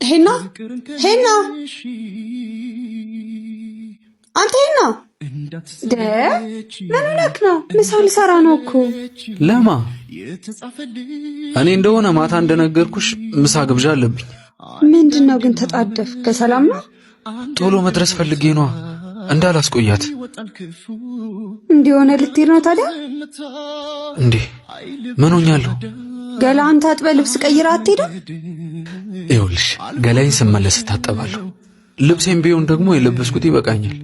ሄና ሄና አንተ ሄና ምን ልክ ነው? ምሳ ልሰራ ነው እኮ። ለማ እኔ እንደሆነ ማታ እንደነገርኩሽ ምሳ ግብዣ አለብኝ። ምንድነው ግን ተጣደፍ? ከሰላም ነው? ቶሎ መድረስ ፈልጌ ነው እንዳላስቆያት። እንዲሆነ ልትሄድ ነው ታዲያ? እንዴ ምን ሆኛለሁ? ገላን ታጥበ ልብስ ቀይራ አትሄድም? ይኸውልሽ ገላይን ስመለስ ታጠባለሁ። ልብሴን ቢሆን ደግሞ የለበስኩት ይበቃኛል።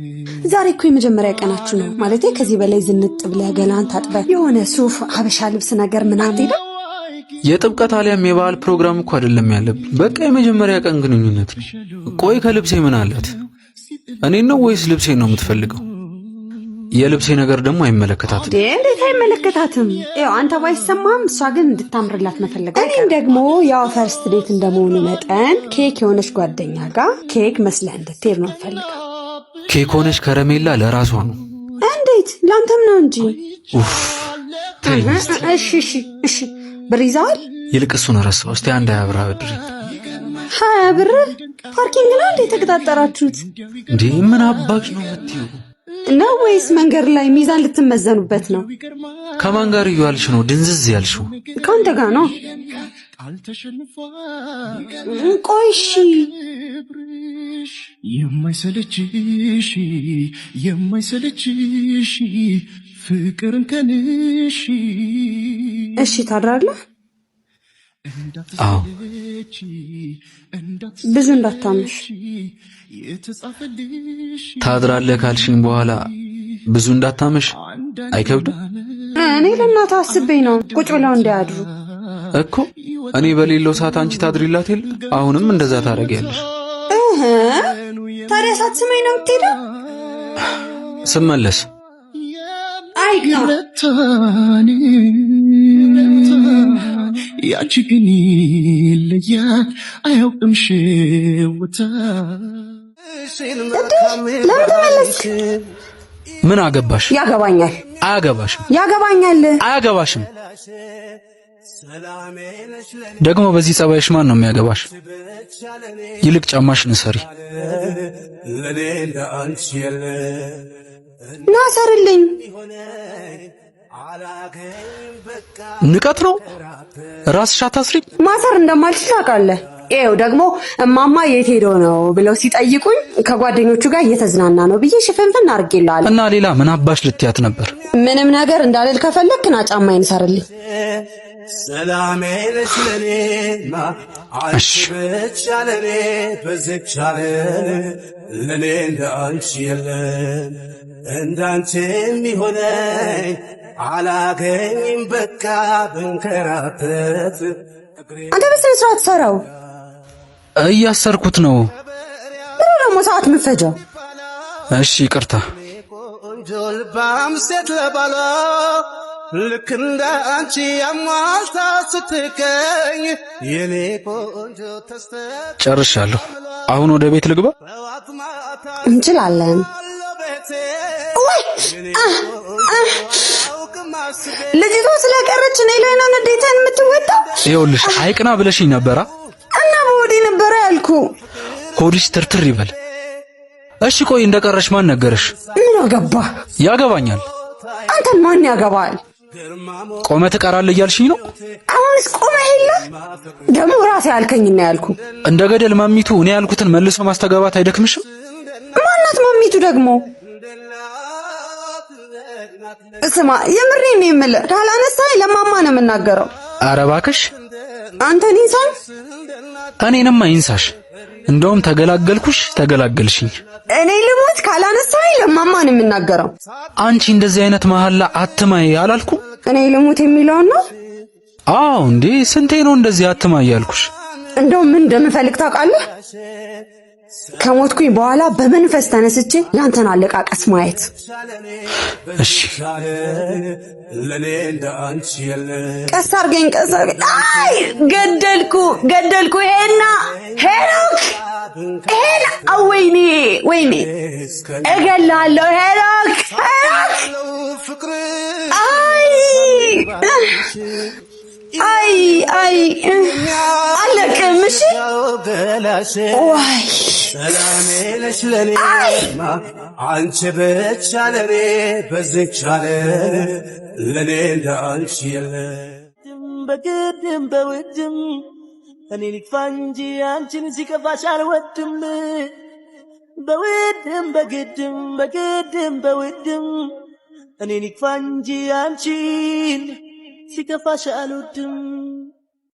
ዛሬ እኮ የመጀመሪያ ቀናችሁ ነው ማለት። ከዚህ በላይ ዝንጥ ብለህ ገላን ታጥበ የሆነ ሱፍ ሀበሻ ልብስ ነገር ምናምን ሄደ። የጥብቀት አሊያም የበዓል ፕሮግራም እኮ አይደለም ያለብኝ። በቃ የመጀመሪያ ቀን ግንኙነት ነው። ቆይ ከልብሴ ምን አላት? እኔን ነው ወይስ ልብሴን ነው የምትፈልገው? የልብሴ ነገር ደግሞ አይመለከታትም። እንዴት አይመለከታትም? ያው አንተ ባይሰማም እሷ ግን እንድታምርላት መፈለግ። እኔም ደግሞ ያው ፈርስት ዴት እንደመሆኑ መጠን ኬክ የሆነች ጓደኛ ጋር ኬክ መስለህ እንድትሄድ ነው የምፈልገው። ኬክ ሆነች ከረሜላ ለራሷ ነው። እንዴት? ላንተም ነው እንጂ። እሺ ብር ይዘዋል? ይልቅ እሱን ረሳው። እስቲ አንድ 20 ብር አብድሪ። 20 ብር? ፓርኪንግ ነው እንዴ ተቀጣጠራችሁት? እንዴ ምን አባሽ ነው የምትይው? ነው ወይስ መንገድ ላይ ሚዛን ልትመዘኑበት ነው? ከማን ጋር እያልሽ ነው ድንዝዝ ያልሽው? ካንተ ጋር ነው። ቆይ እሺ የማይሰለችሽ ፍቅርን ከንሽ እሺ ታድራለህ? አዎ ብዙ እንዳታምሽ። ታድራለህ ካልሽኝ በኋላ ብዙ እንዳታምሽ አይከብድም? እኔ ለእናትህ አስቤኝ ነው ቁጭ ብለው እንዲያድሩ እኮ። እኔ በሌለው ሰዓት አንቺ ታድሪላት የለ? አሁንም እንደዛ ታደርጊያለሽ። ታዲያ ሳትስመኝ ነው የምትሄደው? ስመለስ ያቺ ግን ይለያል አያውቅም ሽውታ። ለምን ተመለስክ? ምን አገባሽ? ያገባኛል። አያገባሽም። ያገባኛል። አያገባሽም። ደግሞ በዚህ ጸባይሽ ማን ነው የሚያገባሽ? ይልቅ ጫማሽን ሰሪ። ና ሰርልኝ። ንቀት ነው። ራስሽ አታስሪ። ማሰር እንደማልችል ታውቃለህ። ይኸው ደግሞ እማማ የት ሄዶ ነው ብለው ሲጠይቁኝ ከጓደኞቹ ጋር እየተዝናና ነው ብዬ ሽፍንፍን አድርጌልሃለሁ። እና ሌላ ምን አባሽ ልትያት ነበር? ምንም ነገር እንዳልል ከፈለክ ና ጫማዬን ሰርልኝ። ሰላሜ ነሽ ለኔ አንቺ ብቻ ለኔ በዝቻለ ለኔ እንዳንቺ የለም እንዳንቺ የሚሆነኝ አላገኝም በቃ ብንከራተት። አንተ በስነ ስርዓት ሰራው። እያሰርኩት ነው። ምን ደግሞ ሰዓት ምፈጀው? እሺ ይቅርታ። ቆንጆ ልባም ሴት ለባሏ ልክ እንደ አንቺ አሟልታ ስትገኝ የኔ ቆንጆ ጨርሻለሁ። አሁን ወደ ቤት ልግባ? እንችላለን። ወይ ልጅቷ ስለቀረች እኔ ላይ ነው ንዴትን የምትወጣው? ይኸውልሽ አይቅና ብለሽኝ ነበራ እና በሆዴ ነበረ ያልኩ። ሆድሽ ትርትር ይበል። እሺ ቆይ እንደቀረሽ ማን ነገረሽ? ምን አገባ? ያገባኛል። አንተን ማን ያገባል? ቆመ ትቀራለህ እያልሽኝ ነው? አሁንስ ቆመ የለ ደግሞ ራሴ ያልከኝና ያልኩ። እንደ ገደል ማሚቱ እኔ ያልኩትን መልሶ ማስተጋባት አይደክምሽም? ማናት ማሚቱ ደግሞ? እስማ የምሬን ነው የምልህ። ካላነሳኝ ለማማ ነው የምናገረው። ኧረ እባክሽ አንተን ይንሳኝ። እኔንማ ይንሳሽ። እንደውም ተገላገልኩሽ፣ ተገላገልሽኝ። እኔ ልሞት ካላነሳኝ ለማማ ነው የምናገረው። አንቺ እንደዚህ አይነት መሐላ አትማይ አላልኩ? እኔ ልሞት የሚለው ነው? አዎ እንዴ ስንቴ ነው እንደዚህ አትማይ ያልኩሽ? እንደውም ምን እንደምፈልግ ታውቃለህ? ከሞትኩኝ በኋላ በመንፈስ ተነስቼ ያንተን አለቃቀስ ማየት። እሺ ቀስ አድርገኝ፣ ቀስ አድርገኝ። አይ ገደልኩ። ሄኖክ ወይኔ እገላለሁ። ሄኖክ አይ አይ አለቅም። እሺ ዋይ ሰላሜ ነሽ ለኔ አንቺ ብቻ ለኔ በዚች ዓለም ለኔ እንዳንቺ የለም በግድም በውድም እኔ ልክፋ እንጂ አንቺን ሲከፋሽ አልወድም በውድም በግድም በውድም እኔ ልክፋ እንጂ አንቺን ሲከፋሽ አልወድም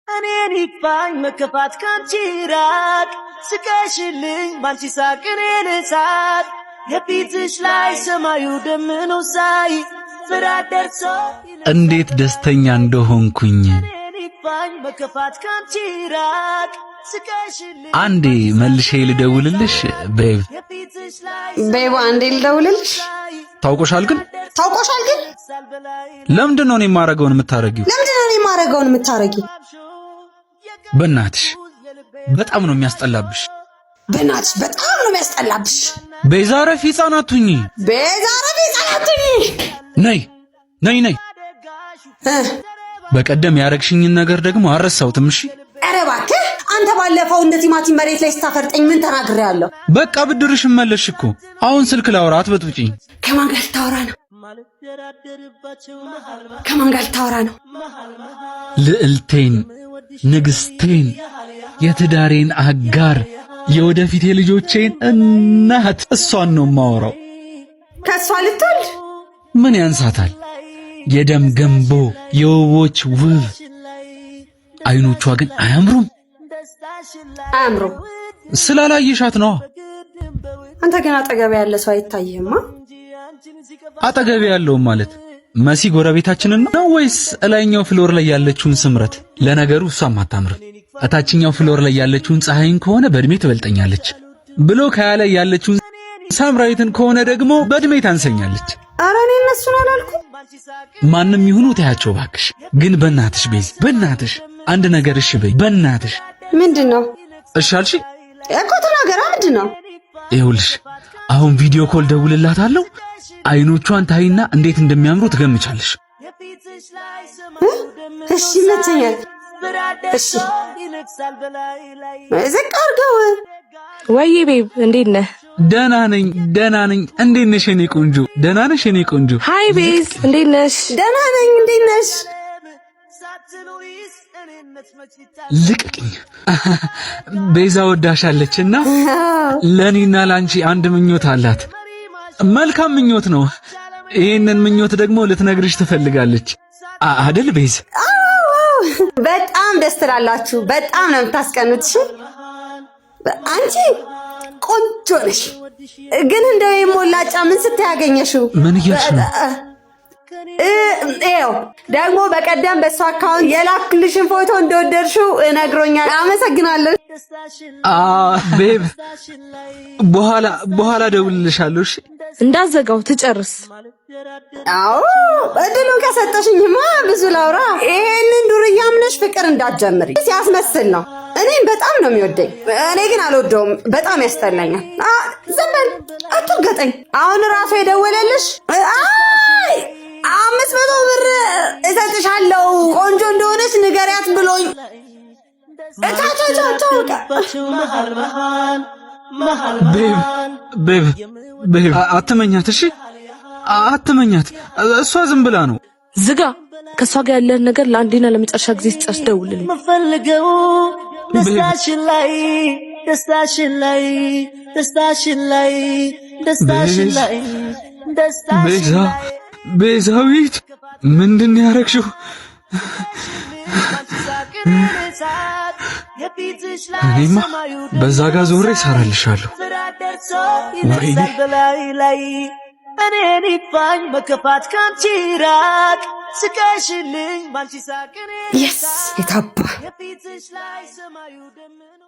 እኔ ልክፋኝ መከፋት ካንቺ ራቅ ስቀሽልኝ ባንቺ ሳቅ እኔ ልሳቅ የፊትሽ ላይ ሰማዩ ደምኖ ሳይ ፍርሃት ደርሶ እንዴት ደስተኛ እንደሆንኩኝ መከፋት ካንቺ ራቅ ስቀሽልኝ አንዴ መልሼ ልደውልልሽ ቤብ አንዴ ልደውልልሽ ታውቆሻል ግን ለምንድን ነው እኔ የማረገውን የምታረጊው በእናትሽ በጣም ነው የሚያስጠላብሽ ቤዛ ረፊ ህጻናቱኝ ነይ በቀደም ያረግሽኝን ነገር ደግሞ አረሳውትም እሺ ኧረ እባክህ አንተ ባለፈው እንደ ቲማቲም መሬት ላይ ስታፈርጠኝ ምን ተናግሬያለሁ በቃ ብድርሽን መለስሽ እኮ አሁን ስልክ ላውራት በጥብጪኝ ከማን ጋር ልታወራ ነው ልዕልቴን ንግስቴን የትዳሬን አጋር የወደፊት የልጆቼን እናት እሷን ነው የማወራው ከሷ ልትወልድ ምን ያንሳታል የደም ገንቦ የውቦች ውብ አይኖቿ ግን አያምሩም ስላላየሻት ነው አንተ ግን አጠገብ ያለ ሰው አይታየህማ አጠገብ ያለው ማለት መሲ ጎረቤታችንን ነው ወይስ እላይኛው ፍሎር ላይ ያለችውን ስምረት ለነገሩ እሷም አታምርም እታችኛው ፍሎር ላይ ያለችውን ፀሐይን ከሆነ በእድሜ ትበልጠኛለች ብሎ ከያለ ያለችውን ሳምራዊትን ከሆነ ደግሞ በእድሜ ታንሰኛለች ኧረ እኔ እነሱን አላልኩም ማንም ይሁኑ ታያቸው ባክሽ ግን በእናትሽ ቤዝ በእናትሽ አንድ ነገር እሺ በይ በእናትሽ ምንድነው እሺ አልሽ እኮ ተናገራ ምንድነው ይኸውልሽ አሁን ቪዲዮ ኮል ደውልላታለሁ አይኖቿን ታይና እንዴት እንደሚያምሩ ትገምቻለሽ እሺ መተኛል እሺ ዝቅ አድርገው ወይ ቤብ እንዴት ነህ ደህና ነኝ እንዴት ነሽ የኔ ቆንጆ ደህና ነሽ የኔ ቆንጆ ሃይ ቤዝ እንዴት ነሽ ደህና ነኝ እንዴት ነሽ ልቅቅኝ ቤዛ ወዳሻለችና ለኔና ላንቺ አንድ ምኞት አላት መልካም ምኞት ነው ይሄንን ምኞት ደግሞ ልትነግርሽ ትፈልጋለች አይደል ቤዝ በጣም ደስ ትላላችሁ በጣም ነው የምታስቀኑት አንቺ ቆንጆ ነሽ ግን እንደው የሞላጫ ምን ስታያገኘሽው ምን እያልሽ ነው ደግሞ በቀደም በሷ አካውንት የላክልሽን ፎቶ እንደወደድሽው ነግሮኛል አመሰግናለሁ ቤብ በኋላ ደውልልሻለሁ እሺ እንዳዘጋው ትጨርስ አዎ እድሉን ከሰጠሽኝማ ብዙ ላውራ ይሄንን ዱርያም ነሽ ፍቅር እንዳትጀምሪ ሲያስመስል ነው እኔን በጣም ነው የሚወደኝ እኔ ግን አልወደውም በጣም ያስጠላኛል ዝም በል አትገጠኝ አሁን ራሱ የደወለልሽ 500 ብር እሰጥሻለሁ ቆንጆ እንደሆነች ንገሪያት ብሎኝ ቤብ አትመኛት እሺ አትመኛት እሷ ዝም ብላ ነው ዝጋ ከሷ ጋር ያለን ነገር ለአንዴና ለመጨረሻ ጊዜ ስጨርስ ደውልልኝ መፈልገው ደስታሽን ላይ ቤዛዊት ምንድን ያረግሽው እኔማ በዛ ጋር ዞሬ እሰራልሻለሁ ወይኔ እኔን ይክፋኝ መከፋት ካንቺ ራቅ ስቀሽልኝ ባንቺ ሳቅ የስ የታባ የፊትሽ ላይ ሰማዩ ደምኖ